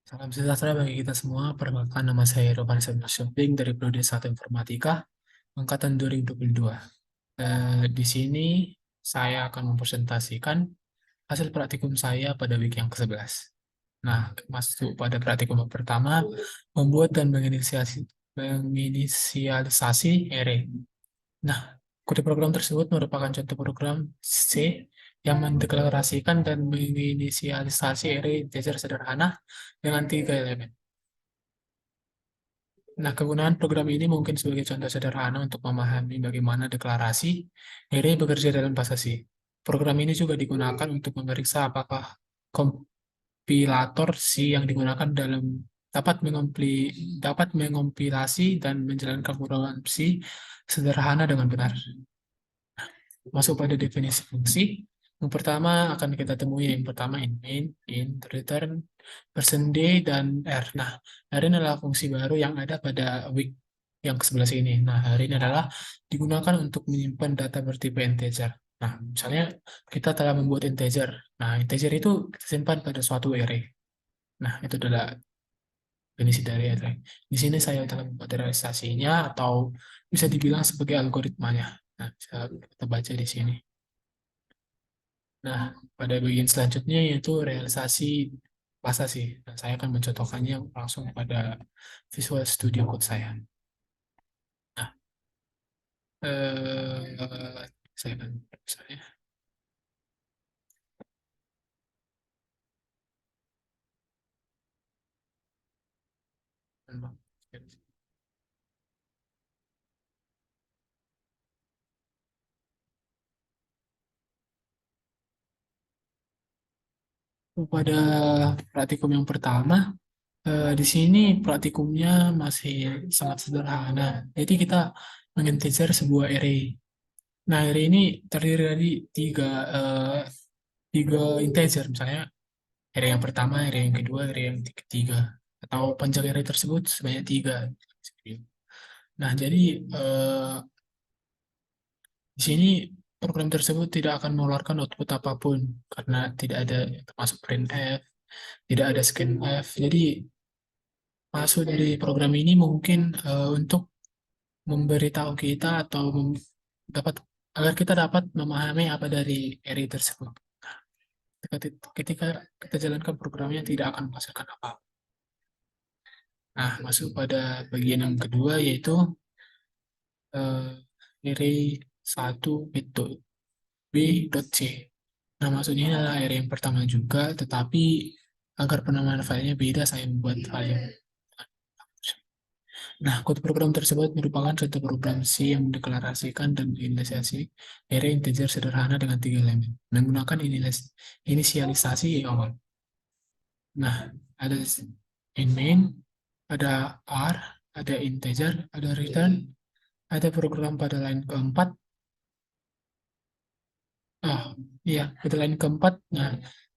Salam sejahtera bagi kita semua. Perkenalkan, nama saya Rokan Shopping dari Prodi 1 Informatika, angkatan 2022. Di sini saya akan mempresentasikan hasil praktikum saya pada week yang ke-11. Nah, masuk pada praktikum yang pertama, membuat dan menginisialisasi array. Nah, kode program tersebut merupakan contoh program C yang mendeklarasikan dan menginisialisasi array integer sederhana dengan tiga elemen. Nah, kegunaan program ini mungkin sebagai contoh sederhana untuk memahami bagaimana deklarasi array bekerja dalam bahasa C. Program ini juga digunakan untuk memeriksa apakah kompilator C yang digunakan dapat mengompilasi dan menjalankan program C sederhana dengan benar. Masuk pada definisi fungsi. Yang pertama akan kita temui yang pertama in main, in return, %d, dan r. Nah, r ini adalah fungsi baru yang ada pada week yang ke-11 ini. Nah, r ini adalah digunakan untuk menyimpan data bertipe integer. Nah, misalnya kita telah membuat integer. Nah, integer itu kita simpan pada suatu array. Nah, itu adalah definisi dari array. Di sini saya telah membuat realisasinya atau bisa dibilang sebagai algoritmanya. Nah, bisa kita baca di sini. Nah, pada bagian selanjutnya yaitu realisasi bahasa sih. Nah, saya akan mencontohkannya langsung pada Visual Studio Code saya. Nah, saya akan misalnya pada praktikum yang pertama, di sini praktikumnya masih sangat sederhana. Jadi kita menginteger sebuah array. Nah, array ini terdiri dari eh, tiga integer, misalnya array yang pertama, array yang kedua, array yang ketiga, atau panjang array tersebut sebanyak tiga. Nah, jadi di sini program tersebut tidak akan mengeluarkan output apapun karena tidak ada termasuk printf, tidak ada scanf. Jadi maksud dari program ini mungkin untuk memberitahu kita atau dapat agar kita dapat memahami apa dari array tersebut. Ketika kita jalankan programnya tidak akan menghasilkan apa. Nah, masuk pada bagian yang kedua yaitu array 1 itu b.c. Nah, maksudnya ini adalah array yang pertama juga, tetapi agar penamaan filenya beda, saya membuat file yang. Nah, kode program tersebut merupakan contoh program C yang mendeklarasikan dan menginisiasi array integer sederhana dengan tiga elemen, menggunakan inisialisasi awal. Nah, ada in main, ada R, ada integer, ada return, ada program pada line keempat. Ah, iya, pada line keempat. Nah,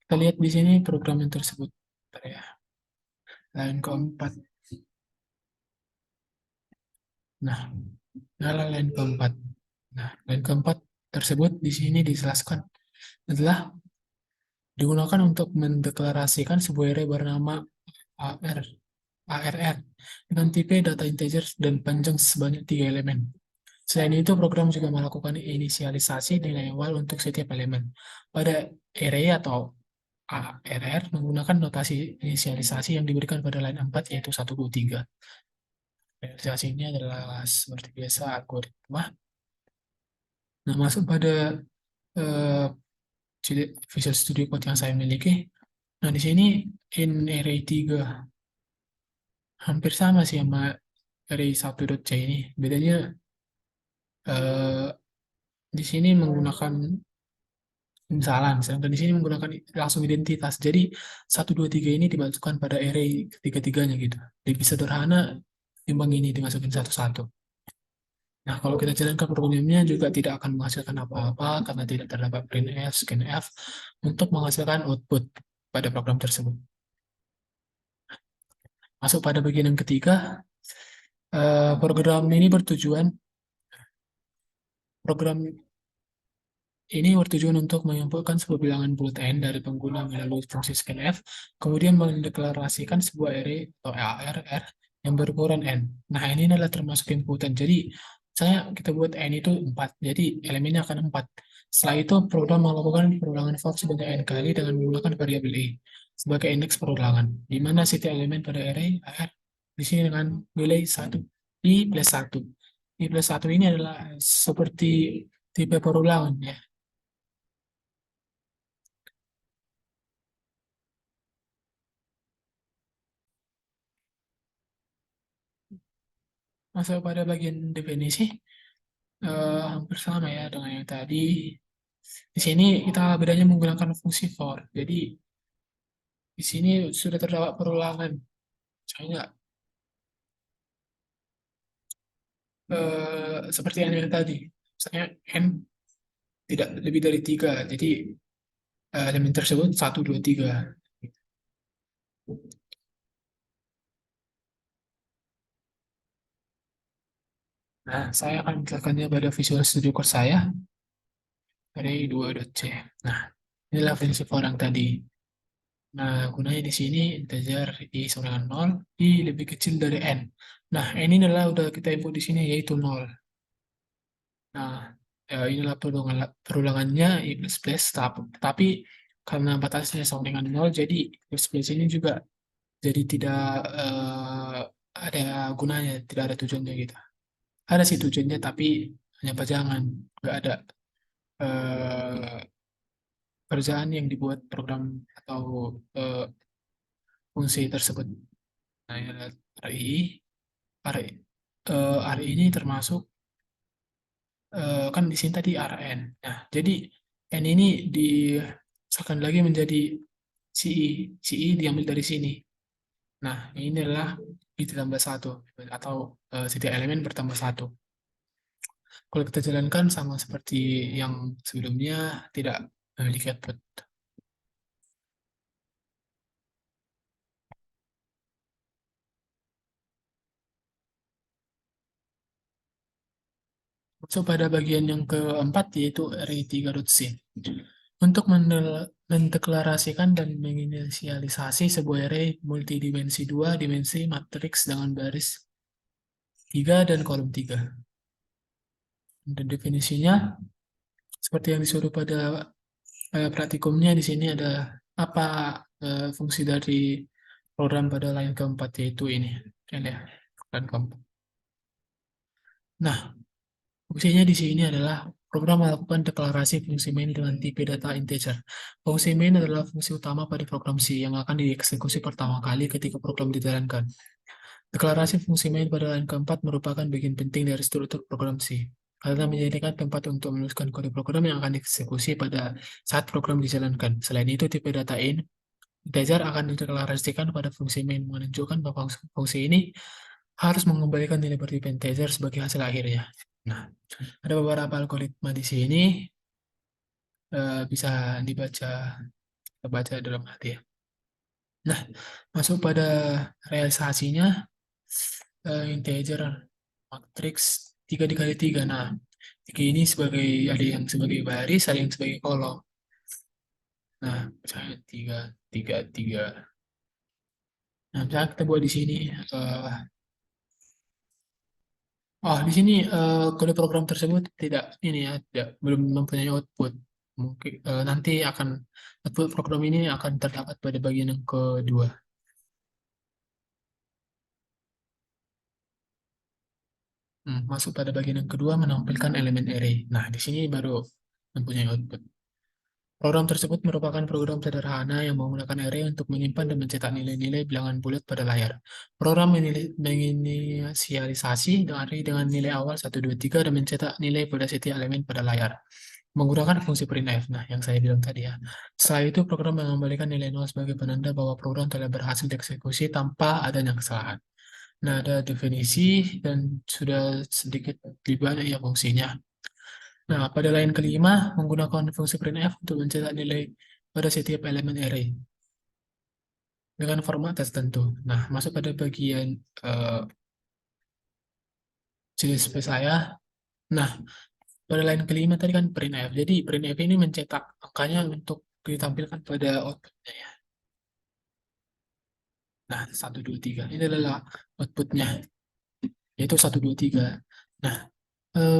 kita lihat di sini program yang tersebut. Bentar ya, line keempat. Nah, adalah line keempat. Nah, line keempat tersebut di sini dijelaskan adalah digunakan untuk mendeklarasikan sebuah array bernama AR, ARR dengan tipe data integer dan panjang sebanyak tiga elemen. Selain itu, program juga melakukan inisialisasi nilai awal untuk setiap elemen. Pada array atau ARR menggunakan notasi inisialisasi yang diberikan pada line 4 yaitu 1, 2, 3. Realisasi ini adalah seperti biasa algoritma. Nah, masuk pada eh, Visual Studio Code yang saya miliki. Nah, di sini in array 3 hampir sama sih sama array 1.c ini. Bedanya eh, di sini menggunakan misalan, sedangkan di sini menggunakan langsung identitas. Jadi 1, 2, 3 ini dimasukkan pada array ketiga-tiganya gitu. Lebih sederhana timbang ini dimasukin satu-satu. Nah, kalau kita jalankan programnya juga tidak akan menghasilkan apa-apa karena tidak terdapat printf, scanf untuk menghasilkan output pada program tersebut. Masuk pada bagian yang ketiga, program ini bertujuan program ini bertujuan untuk menyimpulkan sebuah bilangan bulat n dari pengguna melalui fungsi scanf, kemudian mendeklarasikan sebuah array atau ARR yang berukuran n. Nah, ini adalah termasuk inputan. Jadi, kita buat n itu 4. Jadi, elemennya akan 4. Setelah itu, program melakukan perulangan for sebanyak n kali dengan menggunakan variabel i sebagai indeks perulangan, di mana setiap elemen pada array AR di sini dengan nilai 1, i plus 1. I plus 1 ini adalah seperti tipe perulangan ya. Masuk pada bagian definisi, hampir sama ya dengan yang tadi. Di sini kita bedanya menggunakan fungsi for. Jadi di sini sudah terdapat perulangan. Misalnya seperti yang tadi. Misalnya n tidak lebih dari 3. Jadi elemen tersebut 1, 2, 3. Nah, saya akan melakukannya pada Visual Studio Code saya dari 2.c. Nah, inilah fungsi for yang tadi. Nah, gunanya di sini integer i sama dengan 0, i lebih kecil dari n. Nah, n ini adalah udah kita input di sini yaitu 0. Nah, inilah perulangannya i plus plus, tapi karena batasnya sama dengan 0, jadi plus plus ini juga jadi tidak ada gunanya, tidak ada tujuannya gitu. Ada sih tujuannya, tapi hanya pajangan, nggak ada eh, kerjaan yang dibuat program atau eh, fungsi tersebut. Nah, ini adalah RI. RI, RI ini termasuk kan di sini tadi RN. Nah, jadi N ini disahkan lagi menjadi CI. CI diambil dari sini. Nah, ini adalah I ditambah satu atau setiap elemen bertambah satu. Kalau kita jalankan sama seperti yang sebelumnya, tidak memiliki output. So, pada bagian yang keempat yaitu RI3.c. Untuk mendeklarasikan dan menginisialisasi sebuah array multidimensi 2 dimensi matriks dengan baris 3 dan kolom 3. Dan definisinya, seperti yang disuruh pada praktikumnya, di sini ada apa fungsi dari program pada line keempat, yaitu ini. Ini ya, line keempat. Nah, fungsinya di sini adalah program melakukan deklarasi fungsi main dengan tipe data integer. Fungsi main adalah fungsi utama pada program C yang akan dieksekusi pertama kali ketika program dijalankan. Deklarasi fungsi main pada line keempat merupakan bagian penting dari struktur program C, karena menjadikan tempat untuk menuliskan kode program yang akan dieksekusi pada saat program dijalankan. Selain itu, tipe data integer akan dideklarasikan pada fungsi main, menunjukkan bahwa fungsi ini harus mengembalikan nilai bertipe integer sebagai hasil akhirnya. Nah, ada beberapa algoritma di sini bisa terbaca dalam hati ya. Nah, masuk pada realisasinya, integer matriks 3 dikali 3. Nah, 3 ini ada yang sebagai baris, ada yang sebagai kolom. Nah, misalnya 3, 3, 3. Nah, misalnya kita buat di sini. Di sini kode program tersebut tidak ini ya, belum mempunyai output. Mungkin nanti output program ini akan terdapat pada bagian yang kedua. Masuk pada bagian yang kedua, menampilkan elemen array. Nah, di sini baru mempunyai output. Program tersebut merupakan program sederhana yang menggunakan array untuk menyimpan dan mencetak nilai-nilai bilangan bulat pada layar. Program menginisialisasi array dengan nilai awal 1, 2, 3 dan mencetak nilai pada setiap elemen pada layar menggunakan fungsi printf. Nah, yang saya bilang tadi ya. Setelah itu, program mengembalikan nilai 0 sebagai penanda bahwa program telah berhasil dieksekusi tanpa adanya kesalahan. Nah, ada definisi dan sudah sedikit lebih banyak ya fungsinya. Nah, pada line kelima, menggunakan fungsi printf untuk mencetak nilai pada setiap elemen array dengan format tertentu. Nah, masuk pada bagian CSP saya. Nah, pada line kelima tadi kan printf. Jadi printf ini mencetak angkanya untuk ditampilkan pada outputnya ya. Nah, 1, 2, 3. Ini adalah outputnya, yaitu 1, 2, 3. Nah,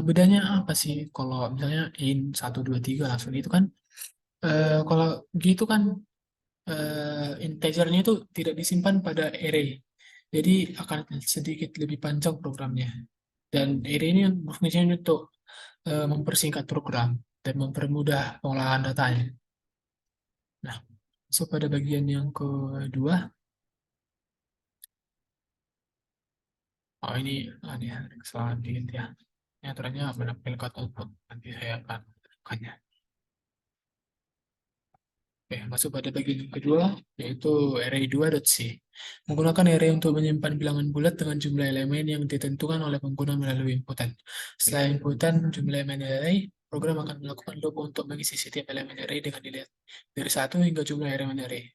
bedanya apa sih kalau misalnya in 1, 2, 3 langsung itu kan, kalau gitu kan integernya itu tidak disimpan pada array. Jadi akan sedikit lebih panjang programnya. Dan array ini berfungsi untuk mempersingkat program dan mempermudah pengolahan datanya. Nah, so pada bagian yang kedua, oh ini ada kesalahan dikit ya. Ini aturannya menampilkan output. Nanti saya akan menekannya. Oke, masuk pada bagian yang kedua, yaitu array 2.c. Menggunakan array untuk menyimpan bilangan bulat dengan jumlah elemen yang ditentukan oleh pengguna melalui inputan. Setelah inputan jumlah elemen array, program akan melakukan loop untuk mengisi setiap elemen array dengan dilihat dari 1 hingga jumlah elemen array.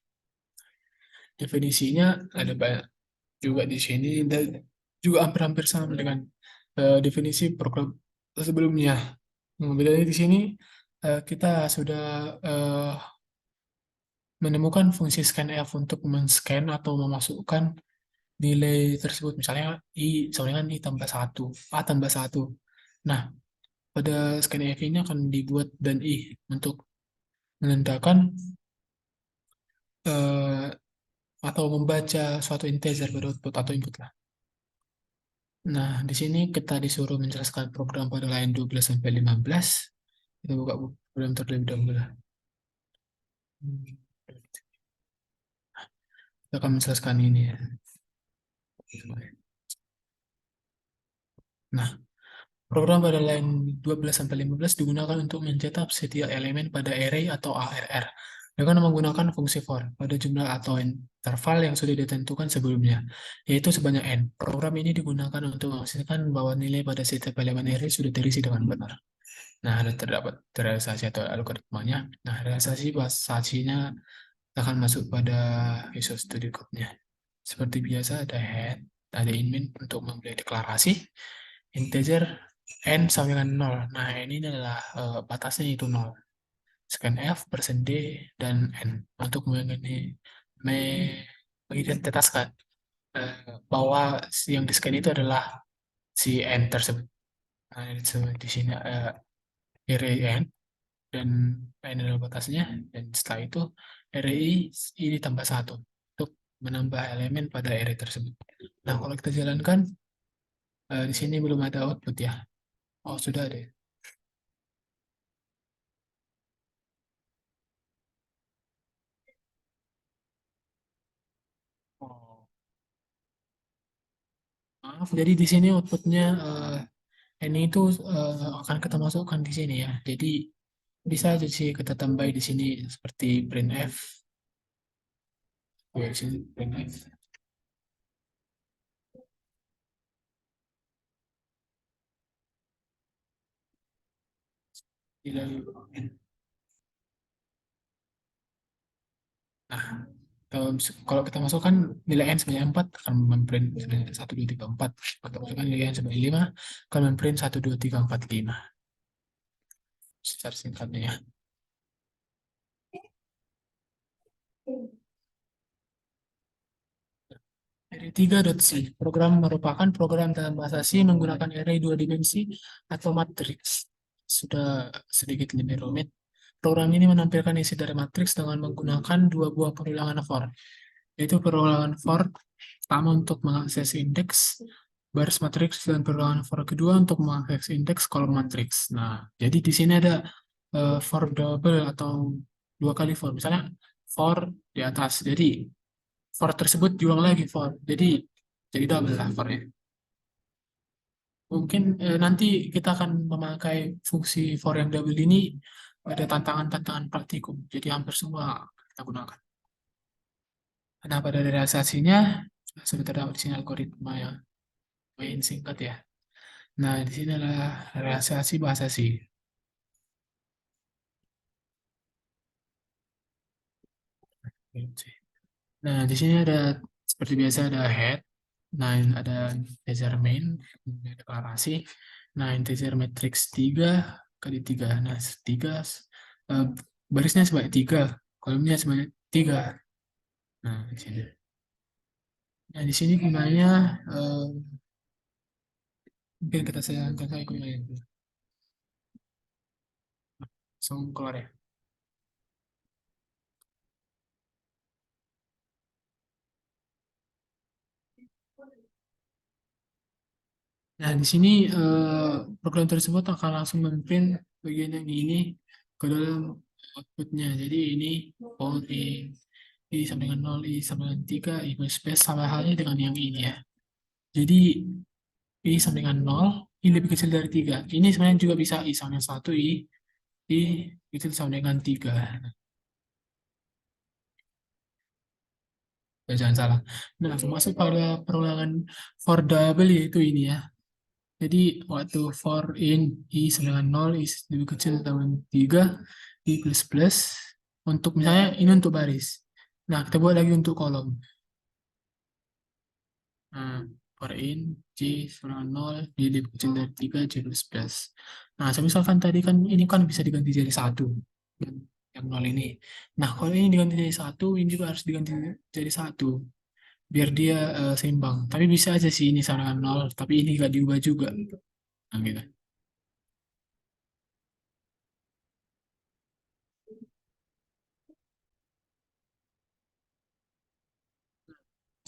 Definisinya ada banyak juga di sini dan juga hampir-hampir sama dengan definisi program sebelumnya. Bedanya di sini kita sudah eh, menemukan fungsi scanf untuk men-scan atau memasukkan nilai tersebut. Misalnya I sama dengan I tambah 1, A tambah 1. Nah, pada scanf ini akan dibuat dan I untuk menandakan eh, atau membaca suatu integer pada output atau input lah. Nah, di sini kita disuruh menjelaskan program pada line 12 sampai 15. Kita buka program terlebih dahulu lah. Kita akan menjelaskan ini ya. Nah, program pada line 12 sampai 15 digunakan untuk mencetak setiap elemen pada array atau ARR dengan menggunakan fungsi for pada jumlah atau interval yang sudah ditentukan sebelumnya, yaitu sebanyak n. Program ini digunakan untuk memastikan bahwa nilai pada setiap elemen array sudah terisi dengan benar. Nah, ada terdapat realisasi atau algoritmanya. Nah, realisasinya akan masuk pada Visual Studio Code-nya. Seperti biasa ada head, ada inmin untuk memulai deklarasi, integer n sama dengan 0. Nah, ini adalah batasnya itu 0. Scanf, %d, dan n untuk mengidentitaskan bahwa yang di scan itu adalah si n tersebut. Nah, di sini array n dan n adalah batasnya, dan setelah itu array ini tambah 1 untuk menambah elemen pada array tersebut. Nah, kalau kita jalankan, di sini belum ada output ya. Oh, sudah ada. Oh, maaf. Jadi di sini outputnya ini itu akan kita masukkan di sini ya. Jadi bisa aja sih kita tambah di sini seperti printf. Ya, di sini printf. Nilai. Nah, kalau kita masukkan nilai n sebanyak 4 akan memprint 1, 2, 3, 4. Kalau kita masukkan nilai n sebanyak 5 akan memprint 1, 2, 3, 4, 5. Secara singkatnya ya. Array 3.c. Program merupakan program dalam bahasa C menggunakan array 2 dimensi atau matriks. Sudah sedikit lebih rumit. Program ini menampilkan isi dari matriks dengan menggunakan dua buah perulangan for, yaitu perulangan for pertama untuk mengakses indeks baris matriks dan perulangan for kedua untuk mengakses indeks kolom matriks. Nah, jadi di sini ada for double atau dua kali for. Misalnya for di atas. Jadi for tersebut diulang lagi for. Jadi double lah for-nya. Mungkin nanti kita akan memakai fungsi for yang double ini pada tantangan-tantangan praktikum. Jadi hampir semua kita gunakan. Nah, pada realisasinya sudah terdapat di sini algoritma yang main singkat ya. Nah, di sini adalah realisasi bahasa C. Nah, di sini ada seperti biasa ada head. Nah, ada integer main, deklarasi. Nah, integer matrix 3 kali 3. Nah, 3, eh, barisnya sebanyak 3, kolomnya sebanyak 3. Nah, di sini. Nah, di sini gunanya, eh, mungkin kita sayangkan saya gunanya. Langsung keluar ya. Nah, di sini program tersebut akan langsung memprint bagian yang ini ke dalam outputnya. Jadi ini for I sama dengan 0, I sama dengan 3, I plus plus sama halnya dengan yang ini ya. Jadi I sama dengan 0, I lebih kecil dari 3. Ini sebenarnya juga bisa I sama dengan 1, I kecil sama dengan 3. Ya, jangan salah. Nah, masuk pada perulangan for double yaitu ini ya. Jadi waktu for in I sama dengan 0, I lebih kecil dengan 3, I plus plus. Untuk misalnya ini untuk baris. Nah, kita buat lagi untuk kolom. Nah, for in J sama dengan 0, I lebih kecil dari 3, J plus plus. Nah, misalkan tadi kan ini kan bisa diganti jadi 1. Yang 0 ini. Nah, kalau ini diganti jadi 1, ini juga harus diganti jadi 1. Biar dia seimbang. Tapi bisa aja sih ini sama dengan 0, tapi ini gak diubah juga. Nah, gitu.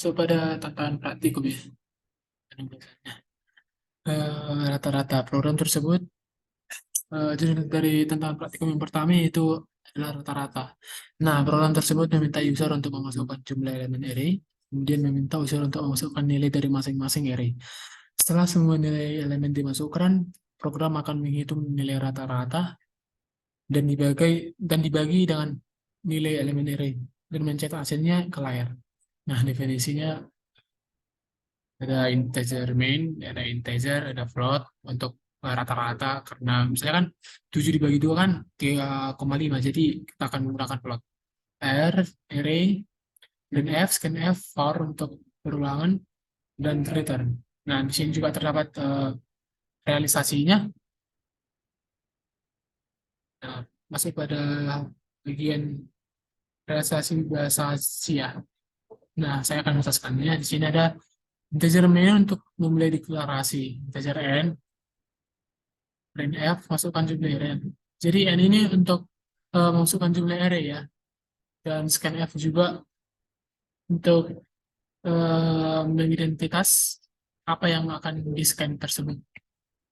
So, pada tantangan praktikum ya. Rata-rata program tersebut, jadi dari tantangan praktikum yang pertama itu adalah rata-rata. Nah, program tersebut meminta user untuk memasukkan jumlah elemen array, kemudian meminta user untuk memasukkan nilai dari masing-masing array. Setelah semua nilai elemen dimasukkan, program akan menghitung nilai rata-rata dan dibagi dengan nilai elemen array dan mencetak hasilnya ke layar. Nah, definisinya ada integer main, ada integer, ada float untuk rata-rata karena misalnya kan 7 dibagi 2 kan 3,5, jadi kita akan menggunakan float. R, array, dan F, scanf, for untuk perulangan, dan return. Nah, di sini juga terdapat realisasinya. Nah, masuk pada bagian realisasi bahasa Asia. Nah, saya akan menjelaskannya. Di sini ada integer main untuk memulai deklarasi, integer n, print f, masukkan jumlah array. Jadi n ini untuk memasukkan jumlah array ya, dan scanf juga untuk mengidentitas apa yang akan di scan tersebut.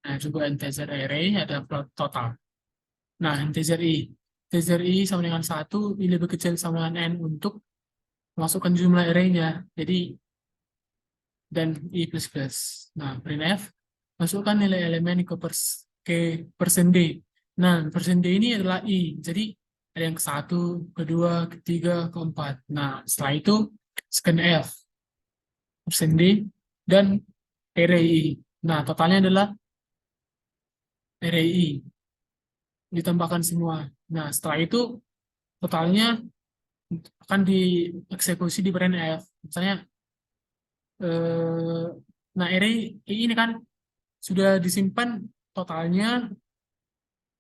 Nah, juga integer array ada float total. Nah, integer i sama dengan 1, i lebih kecil sama dengan n untuk masukkan jumlah array-nya. Jadi dan i plus plus. Nah, printf masukkan nilai elemen ke persen d. Nah, persen d ini adalah i. Jadi ada yang ke satu, kedua, ketiga, keempat. Nah, setelah itu scanf persen d dan array i. Nah, totalnya adalah array i ditambahkan semua. Nah, setelah itu totalnya akan dieksekusi di printf. Misalnya, eh, nah array i ini kan sudah disimpan totalnya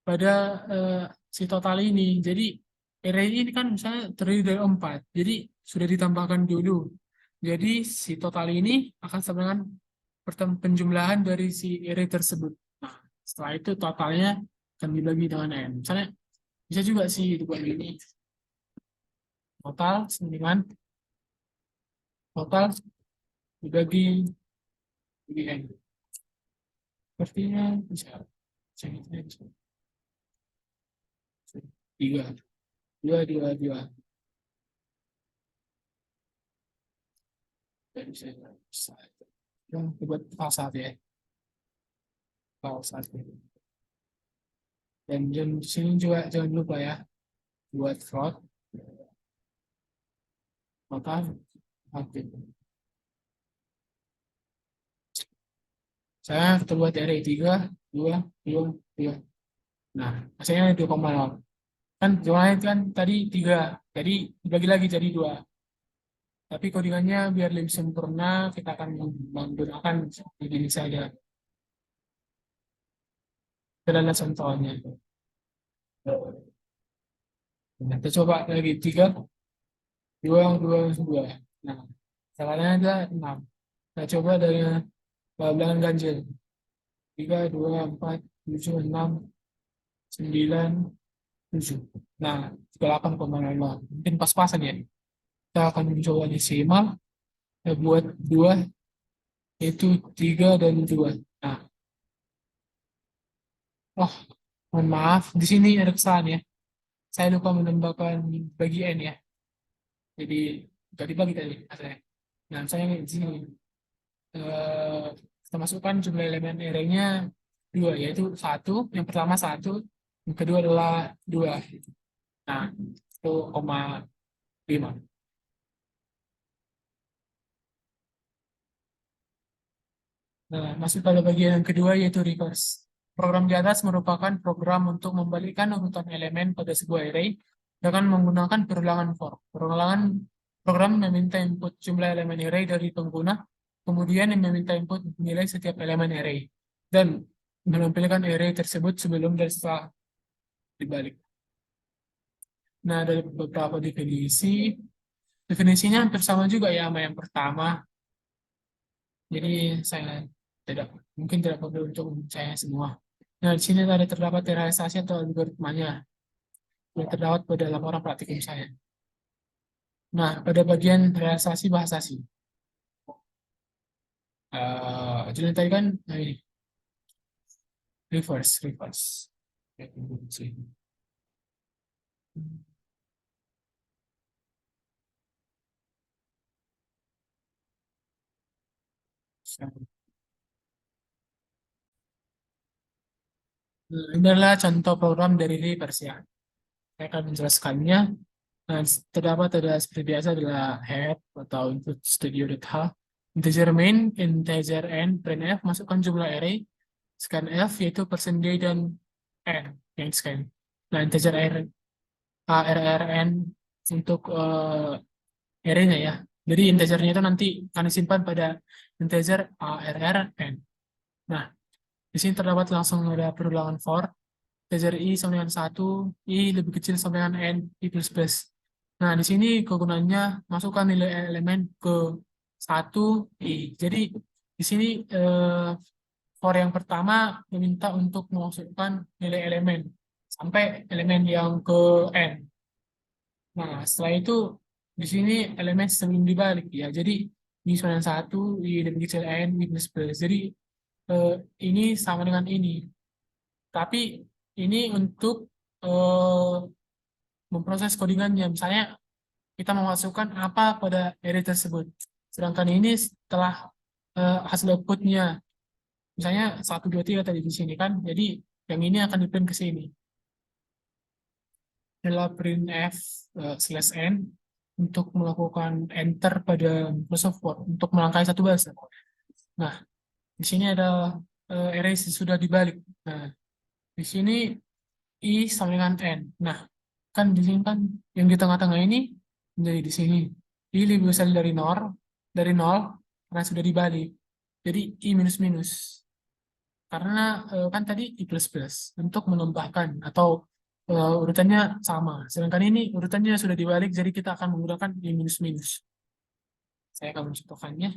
pada eh, si total ini. Jadi array ini kan misalnya terdiri dari 4. Jadi sudah ditambahkan dulu. Jadi si total ini akan sama dengan penjumlahan dari si array tersebut. Nah, setelah itu totalnya akan dibagi dengan n. Misalnya bisa juga sih dibuat ini. Total sama dengan total dibagi n. Sepertinya bisa. Bisa. Tiga. Dua. Dan bisa. Yang buat pasal ya. Pasal. Dan di sini juga jangan lupa ya buat float total aktif. Saya kita buat array 3, 2, 2, 2. Nah, hasilnya 2,0. Kan jumlahnya kan tadi 3, jadi dibagi lagi jadi 2. Tapi codingannya biar lebih sempurna, kita akan menggunakan begini saja. Adalah contohnya. Nah, kita coba lagi 3, 2, 2, 2. Nah, salahnya adalah 6. Kita coba dari bilangan ganjil. 3, 2, 4, 7, 6, 9, 7. Nah, 38,5. Mungkin pas-pasan ya. Kita akan mencoba desimal. Kita buat 2, yaitu 3 dan 2. Nah, oh, mohon maaf. Di sini ada kesalahan ya. Saya lupa menambahkan bagi N ya. Jadi, tadi dibagi tadi. Nah, saya di sini. eh, Kita masukkan jumlah elemen array-nya 2, yaitu satu. Yang pertama satu, yang kedua adalah 2. Nah, itu koma 5. Nah, masuk pada bagian yang kedua yaitu reverse. Program di atas merupakan program untuk membalikkan urutan elemen pada sebuah array dengan menggunakan perulangan for. Perulangan program meminta input jumlah elemen array dari pengguna, kemudian yang meminta input nilai setiap elemen array, dan menampilkan array tersebut sebelum dan setelah dibalik. Nah, dari beberapa definisinya hampir sama juga ya sama yang pertama. Jadi saya tidak mungkin tidak perlu untuk saya semua. Nah, di sini ada terdapat realisasi atau algoritmanya yang terdapat pada laporan praktikum saya. Nah, pada bagian realisasi bahasa sih. Jadi tadi kan ini reverse. Ini adalah contoh program dari reverse ya. Saya akan menjelaskannya. Nah, terdapat ada seperti biasa adalah head atau input studio.h, integer main, integer n, printf, masukkan jumlah array, scanf yaitu persen %d dan n yang scan. Nah, integer arrn untuk array-nya ya. Jadi integernya itu nanti akan disimpan pada integer arrn. Nah, di sini terdapat langsung ada perulangan for integer i sama dengan 1, i lebih kecil sama dengan n, i plus plus. Nah, di sini kegunaannya masukkan nilai elemen ke 1, i. Jadi, di sini for yang pertama meminta untuk memasukkan nilai elemen sampai elemen yang ke n. Nah, setelah itu di sini elemen sebelum dibalik ya. Jadi, i sama dengan 1, i lebih kecil n, i plus plus. Jadi, eh, ini sama dengan ini. Tapi ini untuk eh, memproses codingannya. Misalnya kita memasukkan apa pada array tersebut. Sedangkan ini setelah hasil outputnya. Misalnya 1, 2, 3 tadi di sini kan. Jadi yang ini akan di-print ke sini. Adalah printf /n untuk melakukan enter pada Microsoft Word untuk melangkahi satu bahasa. Nah, di sini ada array sudah dibalik. Nah, di sini i sama dengan n. Nah, kan di sini kan yang di tengah-tengah ini menjadi di sini i lebih besar dari nol karena sudah dibalik. Jadi i minus minus karena kan tadi i plus plus untuk menambahkan atau urutannya sama. Sedangkan ini urutannya sudah dibalik, jadi kita akan menggunakan i minus minus. Saya akan mencontohkannya.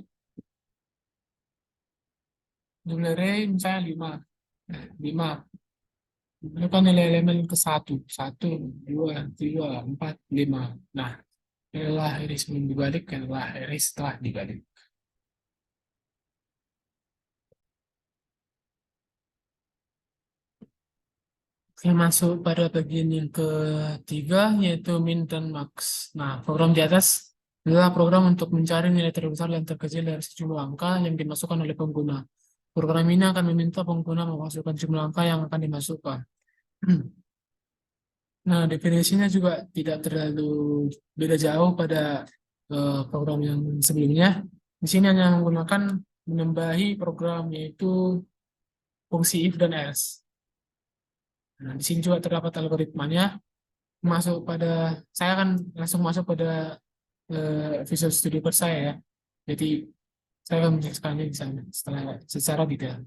Jumlah array misalnya 5. Nah, 5. Ini kan nilai elemen ke 1. 1, 2, 3, 4, 5. Nah, inilah iris sebelum dibalik, inilah iris setelah dibalik. Oke, masuk pada bagian yang ketiga, yaitu min dan max. Nah, program di atas adalah program untuk mencari nilai terbesar dan terkecil dari sejumlah angka yang dimasukkan oleh pengguna. Program ini akan meminta pengguna memasukkan jumlah angka yang akan dimasukkan. Nah, definisinya juga tidak terlalu beda jauh pada program yang sebelumnya. Di sini hanya menggunakan menambahi program yaitu fungsi if dan else. Nah, di sini juga terdapat algoritmanya. Masuk pada Saya akan langsung masuk pada Visual Studio Code saya ya. Jadi saya akan menjelaskannya di sana secara detail.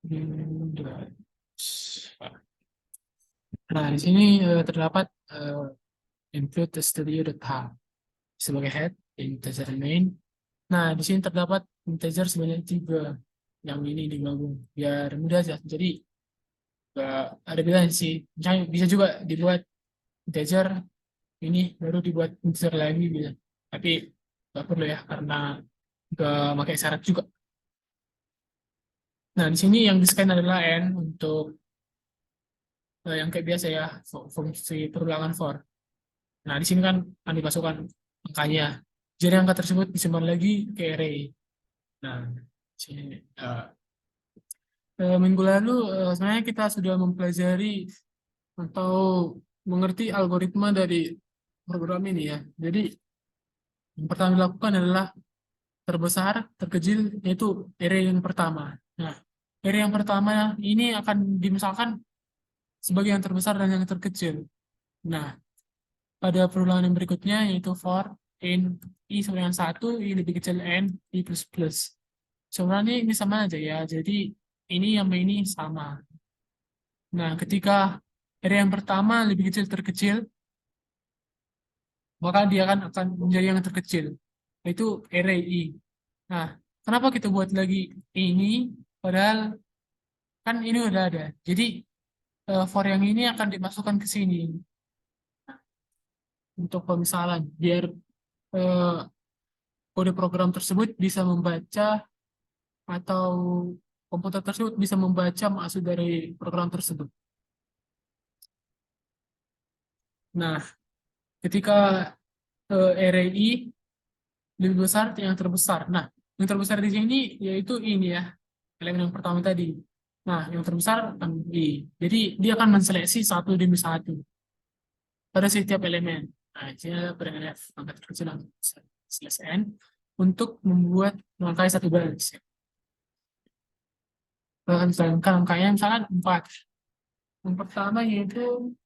Hmm, Nah, di sini terdapat include the studio.h sebagai head, integer main. Nah, di sini terdapat integer sebanyak 3 yang ini digabung biar mudah aja. Jadi nggak ada bedanya sih. Misalnya bisa juga dibuat integer ini baru dibuat integer lagi gitu. Tapi nggak perlu ya karena nggak pakai syarat juga. Nah, di sini yang di-scan adalah n untuk yang kayak biasa ya, fungsi perulangan for. Nah, di sini kan akan dimasukkan angkanya. Jadi angka tersebut disimpan lagi ke array. Nah, di sini minggu lalu sebenarnya kita sudah mempelajari atau mengerti algoritma dari program ini ya. Jadi yang pertama dilakukan adalah terbesar, terkecil, yaitu array yang pertama. Nah, array yang pertama ini akan dimisalkan sebagai yang terbesar dan yang terkecil. Nah, pada perulangan yang berikutnya yaitu for n i sama dengan 1, i lebih kecil n, i plus plus. Sebenarnya ini sama aja ya, jadi ini sama ini sama. Nah, ketika array yang pertama lebih kecil terkecil, maka dia akan menjadi yang terkecil, yaitu array i. Nah, kenapa kita buat lagi ini, padahal kan ini udah ada. Jadi, for yang ini akan dimasukkan ke sini untuk pemisalan, biar eh, kode program tersebut bisa membaca atau komputer tersebut bisa membaca maksud dari program tersebut. Nah, ketika array i lebih besar yang terbesar. Nah, yang terbesar di sini yaitu ini ya, elemen yang pertama tadi. Nah, yang terbesar akan i. Jadi dia akan menseleksi satu demi satu pada setiap elemen. Nah, ini adalah F angka terkecil yang selesai n untuk membuat melangkai satu baris. Sedangkan angkanya misalkan 4. Yang pertama yaitu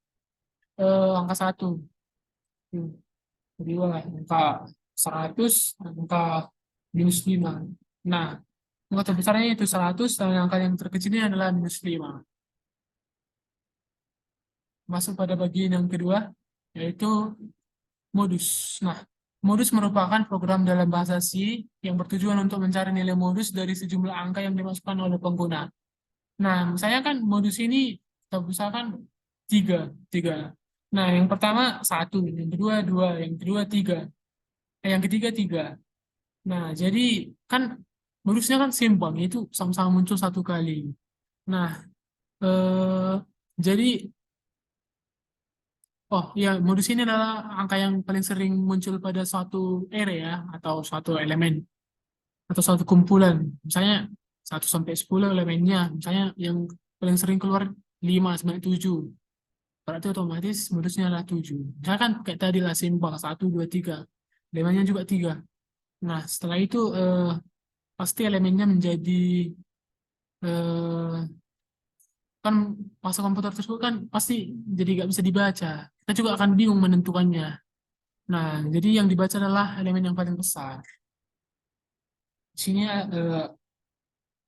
angka 1. Kedua angka 100, angka -5. Nah, angka terbesarnya itu 100 dan angka yang terkecilnya adalah -5. Masuk pada bagian yang kedua, yaitu modus. Nah, modus merupakan program dalam bahasa C yang bertujuan untuk mencari nilai modus dari sejumlah angka yang dimasukkan oleh pengguna. Nah, misalnya kan modus ini kita misalkan tiga. Nah, yang pertama 1, yang kedua 2, yang kedua 3, yang ketiga 3. Nah, jadi kan modusnya kan simpel, itu sama-sama muncul satu kali. Nah, eh, jadi oh ya, modus ini adalah angka yang paling sering muncul pada suatu array ya, atau suatu elemen, atau suatu kumpulan. Misalnya 1 sampai 10 elemennya, misalnya yang paling sering keluar 5 sampai 7. Berarti otomatis modusnya adalah 7. Misalkan kayak tadi lah simpel, 1, 2, 3. Elemennya juga 3. Nah, setelah itu pasti elemennya menjadi eh, kan masa komputer tersebut kan pasti jadi nggak bisa dibaca. Kita juga akan bingung menentukannya. Nah, jadi yang dibaca adalah elemen yang paling besar. Di sini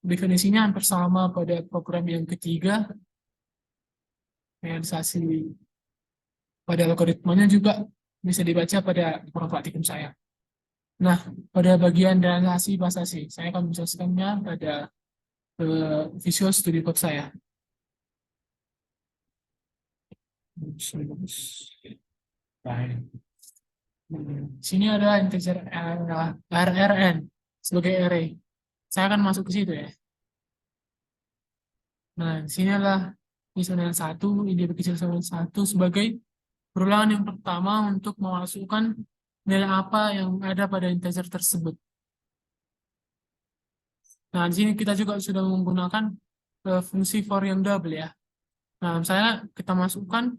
definisinya hampir sama pada program yang ketiga, realisasi pada algoritmanya juga bisa dibaca pada program praktikum saya. Nah, pada bagian realisasi bahasa C, saya akan menjelaskannya pada Visual Studio Code saya. Baik. Sini ada integer RRN sebagai array. Saya akan masuk ke situ ya. Nah, di sini adalah misalnya 1, ini berkecil sama 1 sebagai perulangan yang pertama untuk memasukkan nilai apa yang ada pada integer tersebut. Nah, di sini kita juga sudah menggunakan fungsi for yang double ya. Nah, misalnya kita masukkan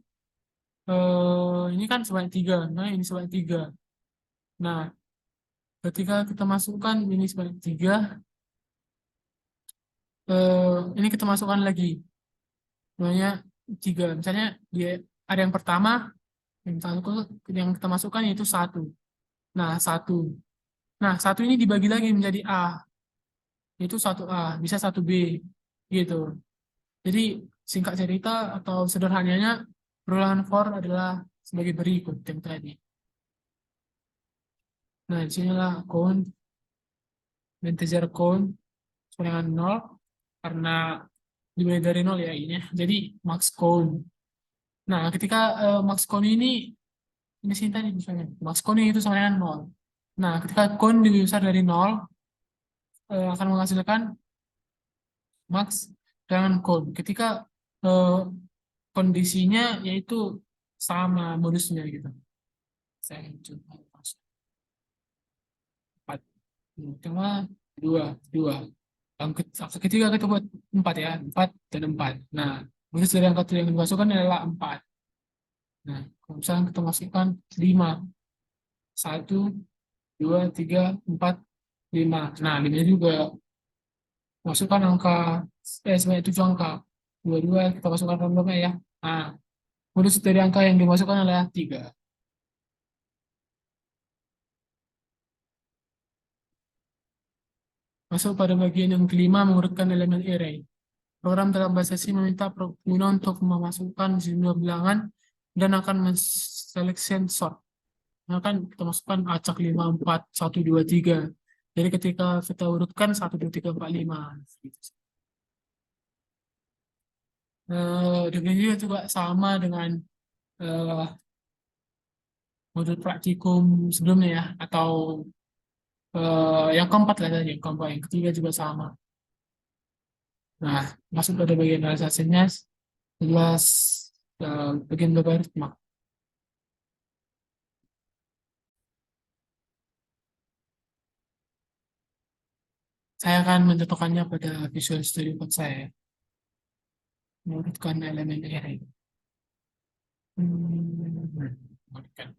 ini kan sebanyak 3, nah ini sebanyak 3. Nah, ketika kita masukkan ini sebanyak 3, ini kita masukkan lagi namanya 3. Misalnya dia ada yang pertama, yang kita masukkan yaitu 1. Nah, 1. Nah, 1 ini dibagi lagi menjadi A, yaitu 1A, bisa 1B, gitu. Jadi Singkat cerita atau sederhananya, perulangan for adalah sebagai berikut yang tadi. Nah, di sinilah count, integer count sama dengan 0, karena dimulai dari 0 ya ini. Jadi max count. Nah, ketika max count ini sih tadi misalnya, max count itu sama dengan 0. Nah, ketika count lebih besar dari 0, akan menghasilkan max dengan count. Ketika eh, kondisinya yaitu sama modusnya gitu. Saya coba masuk 4. Cuma dua, dua. Angka ketiga kita buat 4 ya, 4 dan 4. Nah, modus dari angka yang dimasukkan adalah 4. Nah, kalau misalnya kita masukkan 5, 1, 2, 3, 4, 5. Nah, 5 juga masukkan angka, sebanyak 7 angka. Dua, dua kita masukkan randomnya ya. Nah, modus dari angka yang dimasukkan adalah 3. Masuk pada bagian yang kelima, mengurutkan elemen array. Program dalam bahasa C meminta pengguna untuk memasukkan sejumlah bilangan dan akan selection sort. Nah, kan kita masukkan acak 5, 4, 1, 2, 3. Jadi ketika kita urutkan 1, 2, 3, 4, 5. Gitu. Demikian juga sama dengan eh, modul praktikum sebelumnya ya, atau yang keempat lah tadi, yang keempat, yang ketiga juga sama. Nah, masuk pada bagian realisasinya, jelas bagian logaritma. Saya akan mencontohkannya pada Visual Studio Code saya, menurutkan elemen array. Menurutkan.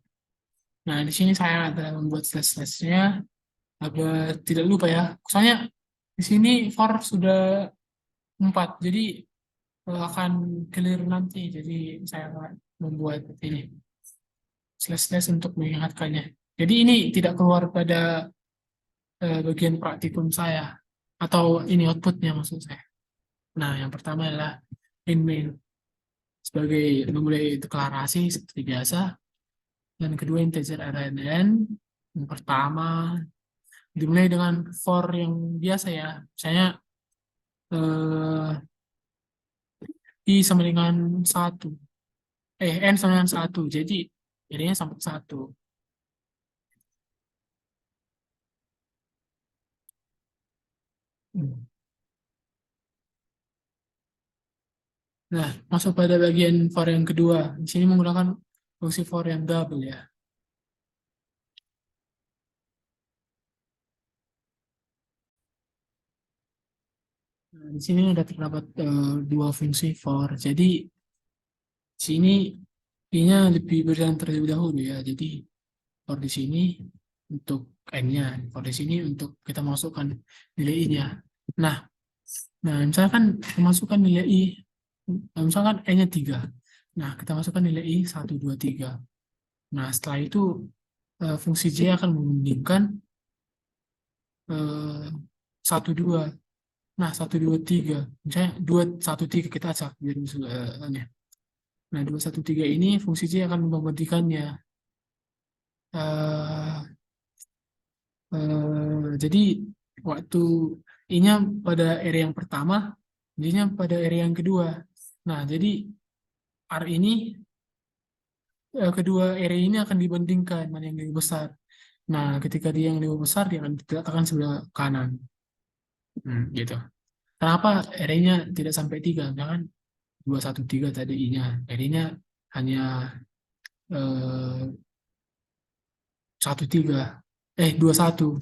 Nah, di sini saya adalah membuat slash-slashnya agar tidak lupa ya. Soalnya di sini for sudah 4, jadi akan clear nanti. Jadi saya akan membuat ini slash-slash untuk mengingatkannya. Jadi ini tidak keluar pada bagian praktikum saya, atau ini outputnya maksud saya. Nah, yang pertama adalah in main sebagai memulai deklarasi seperti biasa. Dan kedua integer arrayn. Yang pertama dimulai dengan for yang biasa ya. Misalnya i sama dengan 1. N sama dengan 1. Jadi jadinya sampai 1. Nah, masuk pada bagian for yang kedua. Di sini menggunakan fungsi for yang double ya. Nah, di sini ada terdapat dua fungsi for. Jadi di sini i-nya lebih berjalan terlebih dahulu ya. Jadi for di sini untuk n-nya, for di sini untuk kita masukkan nilai i-nya. Nah, misalkan kita masukkan nilai i, misalkan n-nya 3. Nah, kita masukkan nilai i 1, 2, 3. Nah, setelah itu fungsi j akan membandingkan 1, 2. Nah, 1, 2, 3. Misalnya 2, 1, 3 kita acak biar misalnya. Nah, 2, 1, 3 ini fungsi j akan membandingkannya. Eh, jadi waktu i-nya pada area yang pertama, j-nya pada area yang kedua. Nah, jadi R ini kedua area ini akan dibandingkan mana yang lebih besar. Nah, ketika dia yang lebih besar, dia akan diletakkan sebelah kanan. Gitu. Kenapa area-nya tidak sampai 3? Jangan 2, 1, 3 tadi I-nya. Area-nya hanya eh, 1, 3. 2, 1.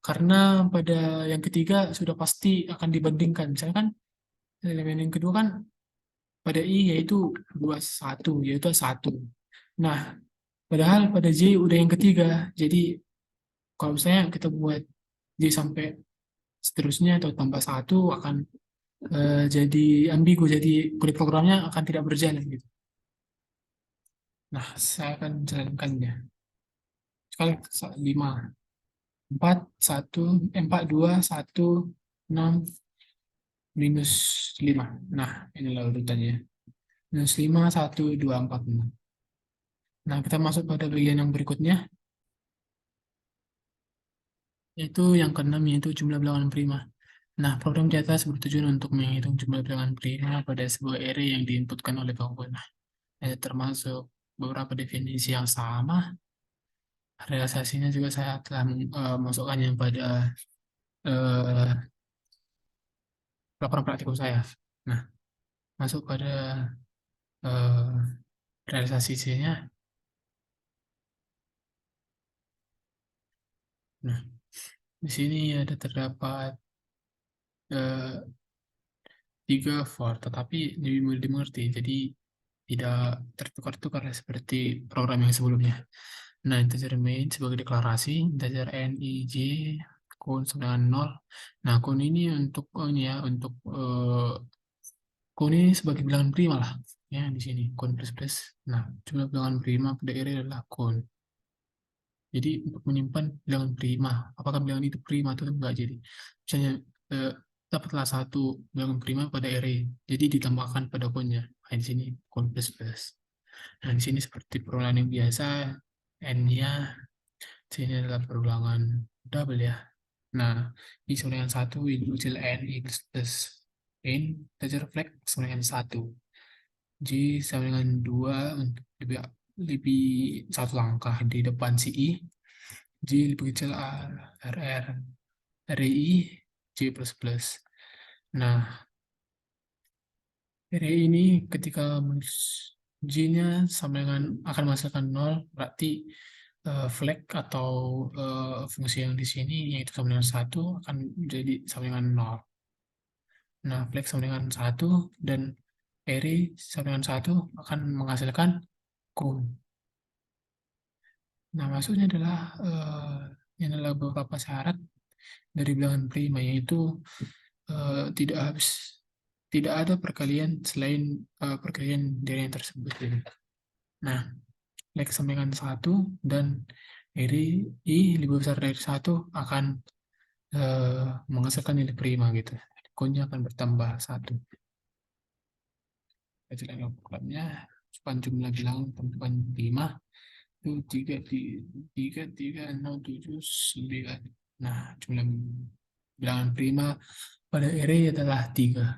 Karena pada yang ketiga sudah pasti akan dibandingkan. Misalnya kan elemen yang kedua kan pada I yaitu 2, 1, yaitu 1. Nah, padahal pada J udah yang ketiga. Jadi kalau misalnya kita buat J sampai seterusnya atau tambah 1 akan jadi ambigu. Jadi kulit programnya akan tidak berjalan gitu. Nah, saya akan menjalankannya. Sekali 5, 4, 1, 4, 2, 1, 6, minus 5. Nah, inilah urutannya. Minus 5, 1, 2, 4, 6. Nah, kita masuk pada bagian yang berikutnya, yaitu yang keenam, yaitu jumlah bilangan prima. Nah, program di atas bertujuan untuk menghitung jumlah bilangan prima pada sebuah array yang diinputkan oleh pengguna. Termasuk beberapa definisi yang sama. Realisasinya juga saya telah masukkannya pada eh, laporan praktikum saya. Nah, masuk pada eh, realisasinya. Nah, di sini ada terdapat eh, 3 for, tetapi lebih mudah dimengerti. Jadi tidak tertukar-tukar seperti program yang sebelumnya. Nah, integer main sebagai deklarasi, integer n, i, j, count sama dengan 0. Nah, count ini untuk ini ya, untuk count ini sebagai bilangan prima lah. Ya, di sini count plus plus. Nah, jumlah bilangan prima pada array adalah count. Jadi untuk menyimpan bilangan prima, apakah bilangan itu prima atau enggak? Jadi misalnya eh, dapatlah satu bilangan prima pada array, jadi ditambahkan pada count-nya. Nah, di sini count plus plus. Nah, di sini seperti perulangan yang biasa, n-nya sini adalah perulangan double ya. Nah, I sama dengan 1, I kecil n, I plus n, integer flag sama dengan 1. J sama dengan 2 untuk lebih satu langkah di depan si I. J lebih kecil R, RR, RI, J plus plus. Nah, RI ini ketika J-nya sama dengan akan menghasilkan 0, berarti flag atau fungsi yang di sini yaitu sama dengan 1 akan menjadi sama dengan 0. Nah, flag sama dengan 1 dan array sama dengan 1 akan menghasilkan count. Nah, maksudnya adalah ini adalah beberapa syarat dari bilangan prima, yaitu tidak habis, tidak ada perkalian selain perkalian dari yang tersebut. Nah, flag sama dengan 1 dan array i lebih besar dari 1 akan menghasilkan nilai prima gitu. Countnya akan bertambah 1. Kita lihat programnya. Span jumlah bilangan tentukan 5 itu 3, 3, 3, 6, 7, 9. Nah, jumlah bilangan prima pada array adalah 3.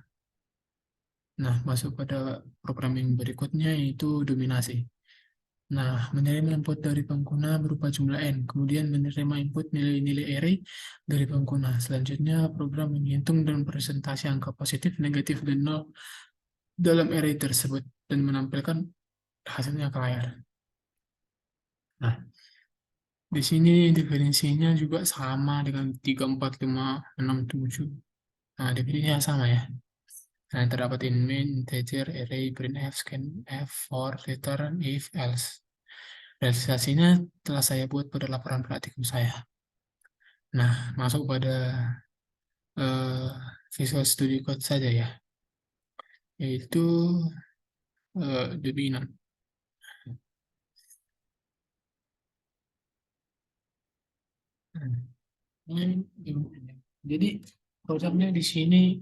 Nah, masuk pada program yang berikutnya, yaitu dominasi. Nah, menerima input dari pengguna berupa jumlah n, kemudian menerima input nilai-nilai array dari pengguna. Selanjutnya, program menghitung dan presentasi angka positif, negatif, dan nol dalam array tersebut dan menampilkan hasilnya ke layar. Nah, di sini definisinya juga sama dengan 3, 4, 5, 6, 7. Nah, definisinya sama ya. Nah, terdapat in main, integer, array, printf, scanf, for, return, if, else. Realisasinya telah saya buat pada laporan praktikum saya. Nah, masuk pada eh, Visual Studio Code saja ya, yaitu dominan. Hmm. Jadi programnya di sini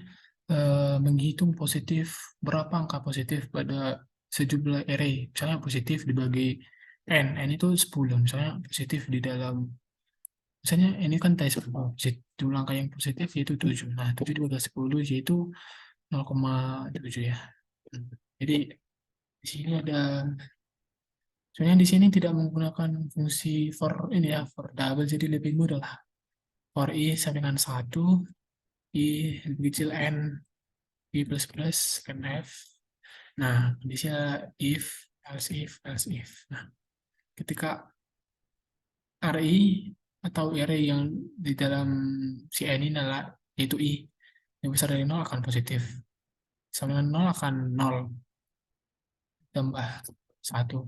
menghitung positif, berapa angka positif pada sejumlah array. Misalnya positif dibagi n itu 10. Misalnya positif di dalam, misalnya ini kan tadi 10, jumlah angka yang positif yaitu 7. Nah, 7 dibagi 10 yaitu 0,7 ya. Jadi di sini ada, sebenarnya di sini tidak menggunakan fungsi for ini ya, for double, jadi lebih mudah lah. For i sama dengan 1, i lebih kecil n, i plus plus, kan f. Nah, kondisinya if, else if, else if. Nah, ketika RI atau array yang di dalam si n ini adalah yaitu i yang besar dari 0 akan positif. Sama dengan 0 akan 0 tambah 1.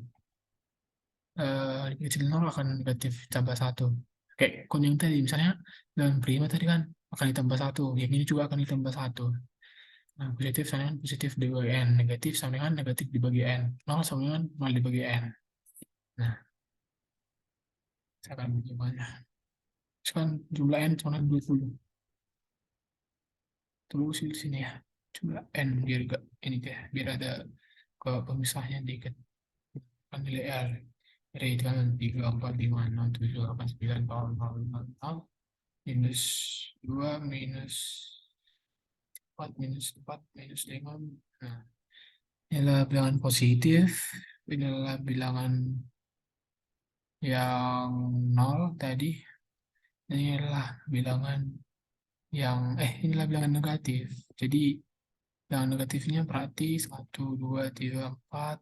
Lebih kecil 0 akan negatif tambah 1. Kayak kuning tadi, misalnya dengan prima tadi kan akan ditambah 1. Yang ini juga akan ditambah 1. Nah, positif sama dengan positif dibagi n. Negatif sama dengan negatif dibagi n. 0 sama dengan 0 dibagi n. Nah, saya akan mencoba. Sekarang jumlah n sama dengan 20. Terus di sini ya. Coba N biar gak ini deh, biar ada ke pemisahnya dikit. Kan nilai R. R itu kan 3, 4, 5, 6, 7, 8, 9, 0, 0, 0, 0, minus 2, minus 4, minus 4, minus 5. Nah, ini adalah bilangan positif. Ini adalah bilangan yang nol tadi. Ini adalah bilangan inilah bilangan negatif. Jadi, bilangan negatifnya berarti 1, 2, 3, 4.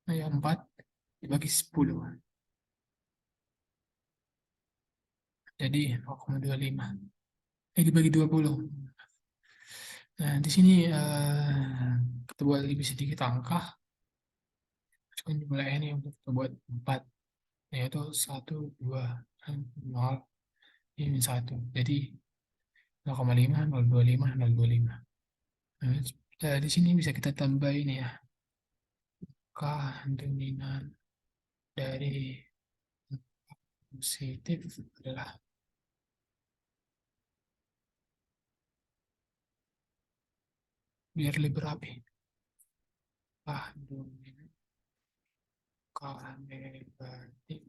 Nah, ya 4 dibagi 10. Jadi 0,25. Dibagi 20. Nah, di sini kita buat lebih sedikit angka. Masukkan jumlah n yang kita buat 4. Yaitu 1, 2, 0, ini 1. Jadi 0,5, 0,25, 0,25. Nah, di sini bisa kita tambah ini ya. K dominan dari positif adalah biar lebih rapi. K dominan K negatif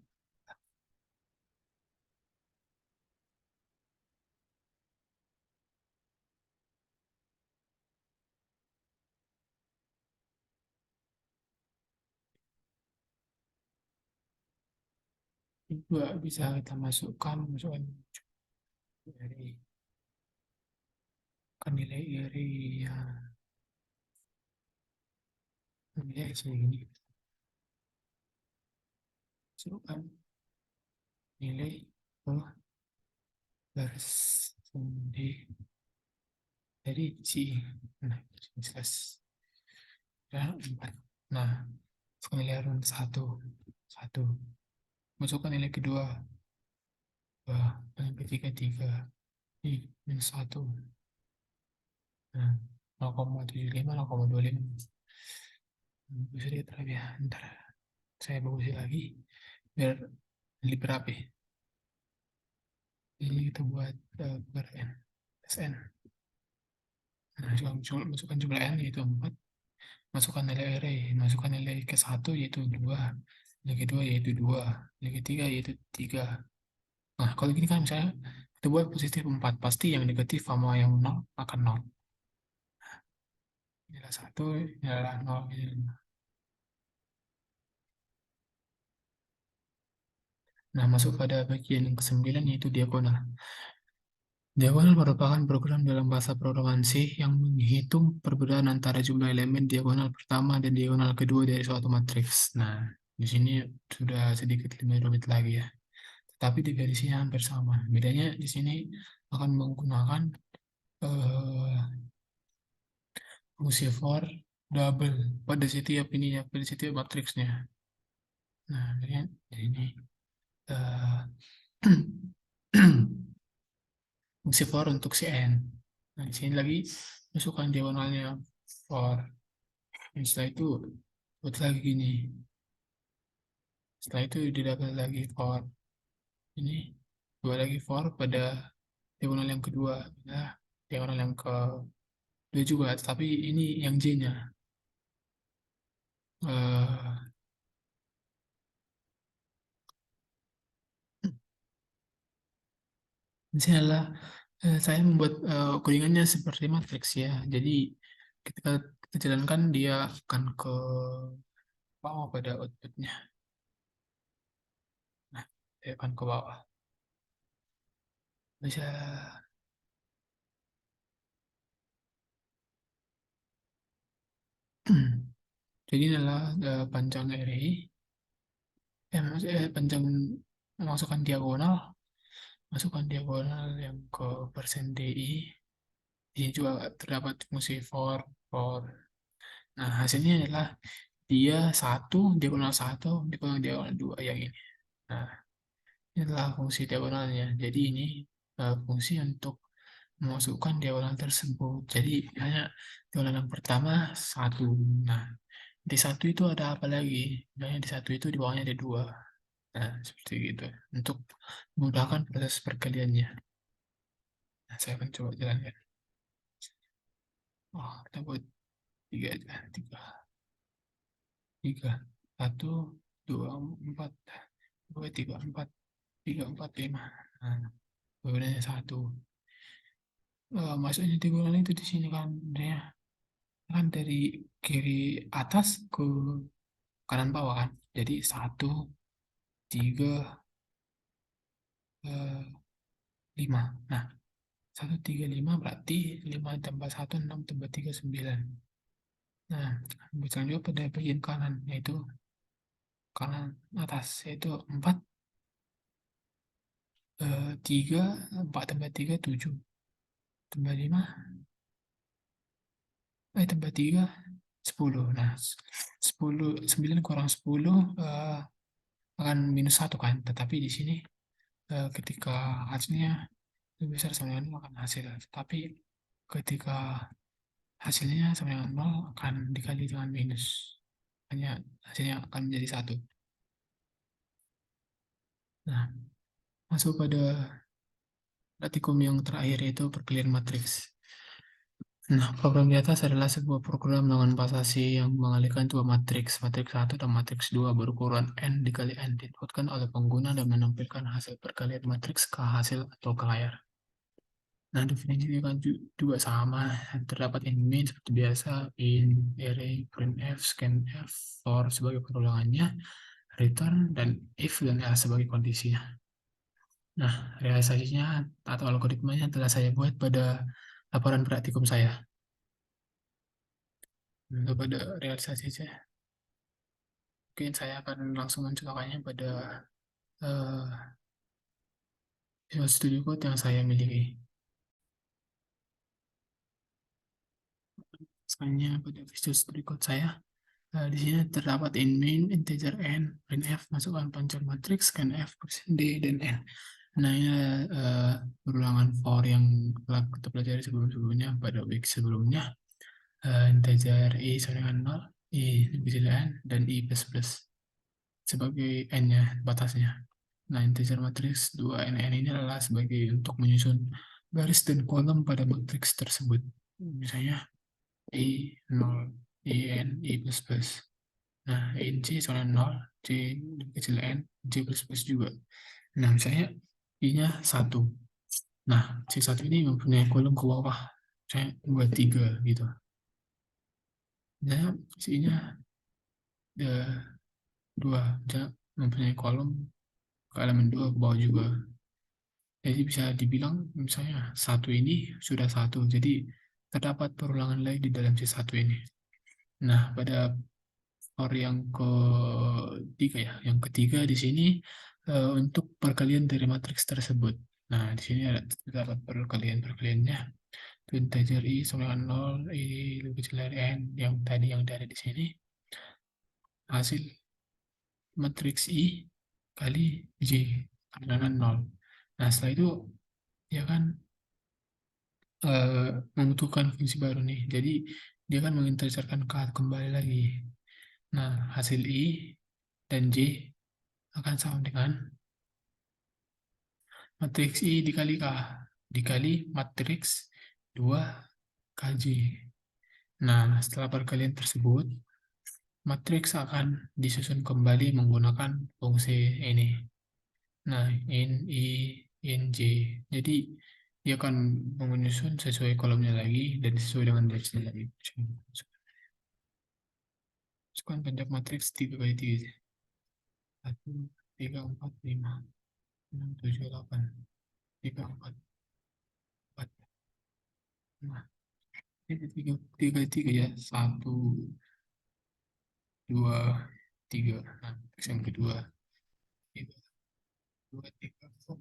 juga bisa kita masukkan dari kan nilai area nilai segini masukkan nilai ke garis sendiri dari C. Nah, jelas dan 4. Nah, nilai run 1 masukkan nilai kedua, 2, nilai ketiga 3, ini minus 1. Nah, 0,75, 0,25. Bisa lihat lagi ya, ntar saya bagusin lagi biar lebih rapi. Ini kita buat per n, Sn. Nah, masukkan jumlah n yaitu 4, masukkan nilai array, masukkan nilai ke 1 yaitu 2, nilai kedua yaitu 2, nilai ketiga yaitu 3. Nah, kalau gini kan misalnya kita buat positif 4, pasti yang negatif sama yang 0 akan 0. Inilah 1, inilah 0, inilah. Nah, masuk pada bagian yang ke-9 yaitu diagonal. Diagonal merupakan program dalam bahasa programan C yang menghitung perbedaan antara jumlah elemen diagonal pertama dan diagonal kedua dari suatu matriks. Nah, di sini sudah sedikit lebih rumit lagi ya. Tapi di verisinya hampir sama. Bedanya di sini akan menggunakan eh, fungsi for double pada setiap ininya, pada setiap matriksnya. Nah, di sini eh, fungsi for untuk Cn. Nah, di sini lagi masukkan diagonalnya for. Dan setelah itu buat lagi gini. Setelah itu didapat lagi for ini, dua lagi for pada diagonal yang kedua. Nah, diagonal yang kedua juga, tapi ini yang J-nya. Eh, di sini adalah saya membuat codingannya seperti matriks ya. Jadi ketika kita jalankan dia akan ke bawah pada outputnya. Nah, dia akan ke bawah. Bisa jadi ini adalah panjang array, panjang masukkan diagonal, masukkan diagonal yang ke persen DI. Ini juga terdapat fungsi for. Nah, hasilnya adalah dia diagonal satu, diagonal dua yang ini. Nah, ini adalah fungsi diagonalnya. Jadi ini fungsi untuk memasukkan diagonal tersebut. Jadi hanya diagonal yang pertama satu. Nah, di satu itu ada apa lagi? Nah, di satu itu di bawahnya ada dua. Nah, seperti itu. Untuk memudahkan proses perkaliannya. Nah, saya akan coba jalankan. Oh, kita buat tiga aja. Tiga. Tiga. Satu, dua, empat. Dua, tiga, empat. Tiga, empat, lima. Nah, perbedaannya satu. Masuknya tikungan itu di sini kan. Dia kan dari kiri atas ke kanan bawah kan. Jadi satu, tiga, eh, lima. Nah, satu, tiga, lima berarti lima tambah satu, enam tambah tiga, sembilan. Nah, bisa juga pada bagian kanan, yaitu kanan atas, yaitu empat, tiga, empat tambah tiga, tujuh, tambah lima, tambah tiga, sepuluh. Nah, sepuluh, sembilan kurang sepuluh akan minus satu kan, tetapi di sini ketika hasilnya lebih besar sama dengan nol akan hasil, tapi ketika hasilnya sama dengan nol akan dikali dengan minus, hanya hasilnya akan menjadi satu. Nah, masuk pada praktikum yang terakhir yaitu perkalian matriks. Nah, program di atas adalah sebuah program dengan pasasi yang mengalihkan dua matriks, matriks satu dan matriks 2 berukuran n dikali n diinputkan oleh pengguna dan menampilkan hasil perkalian matriks ke hasil atau ke layar. Nah, definisinya kan juga sama. Terdapat in main seperti biasa, in, array, printf, scanf, for sebagai perulangannya, return, dan if dan else sebagai kondisinya. Nah, realisasinya atau algoritmanya telah saya buat pada laporan praktikum saya. Untuk pada realisasi saya, mungkin saya akan langsung mencontohkannya pada uh, Visual Studio Code yang saya miliki. Selanjutnya pada Visual Studio Code saya, di sini terdapat in main, integer n, printf, masukkan panjang matriks, scanf, %d, dan n. Nah, ini berulangan for yang telah kita pelajari sebelum-sebelumnya pada week sebelumnya. Integer i sama dengan 0, i lebih dari n, dan i plus plus sebagai n-nya, batasnya. Nah, integer matriks 2nn ini adalah sebagai untuk menyusun garis dan kolom pada matriks tersebut. Misalnya i 0, i n, i plus plus. Nah, in c sama 0, c kecil n, c plus plus juga. Nah, misalnya i-nya 1. Nah, C1 ini mempunyai kolom ke bawah. Saya buat 3 gitu. Misalnya C-nya 2. Saya mempunyai kolom ke elemen 2 ke bawah juga. Jadi bisa dibilang misalnya 1 ini sudah 1. Jadi terdapat perulangan lagi di dalam C1 ini. Nah, pada for yang ketiga ya, yang ketiga di sini untuk perkalian dari matriks tersebut. Nah, di sini ada terdapat perkaliannya. Integer i sama dengan 0, i lebih kecil dari n, yang tadi yang ada di sini. Hasil matriks i kali j sama dengan 0. Nah, setelah itu dia kan membutuhkan fungsi baru nih. Jadi dia kan mengintegrasikan k kembali lagi. Nah, hasil i dan j akan sama dengan matriks i dikali k dikali matriks 2 kj. Nah, setelah perkalian tersebut, matriks akan disusun kembali menggunakan fungsi ini. Nah, in i, in j. Jadi dia akan menyusun sesuai kolomnya lagi dan sesuai dengan barisnya lagi. Masukkan panjang matriks 3 kali 3. 1, 3, 4, 5, 6, 7, 8. 3, 4, 4. Nah, ini 3 kali 3 ya. 1, 2, 3. Nah, matriks yang kedua. 3, 2, 3, 4,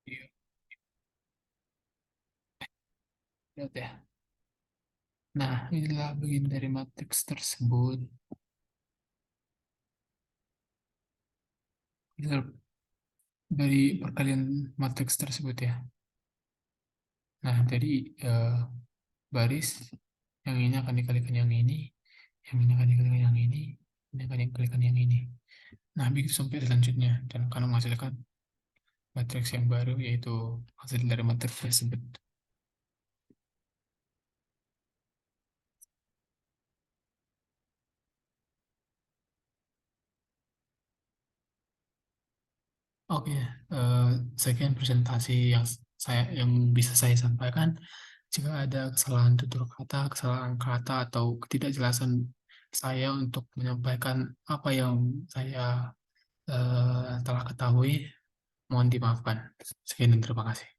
3. Lihat ya. Nah, inilah bagian dari matriks tersebut. Dari perkalian matriks tersebut ya. Nah, jadi baris yang ini akan dikalikan yang ini akan dikalikan yang ini akan dikalikan yang ini. Nah, begitu sampai selanjutnya dan akan menghasilkan matriks yang baru, yaitu hasil dari matriks tersebut. Oke, eh, sekian presentasi yang bisa saya sampaikan. Jika ada kesalahan tutur kata, kesalahan kata, atau ketidakjelasan saya untuk menyampaikan apa yang saya telah ketahui, mohon dimaafkan. Sekian dan terima kasih.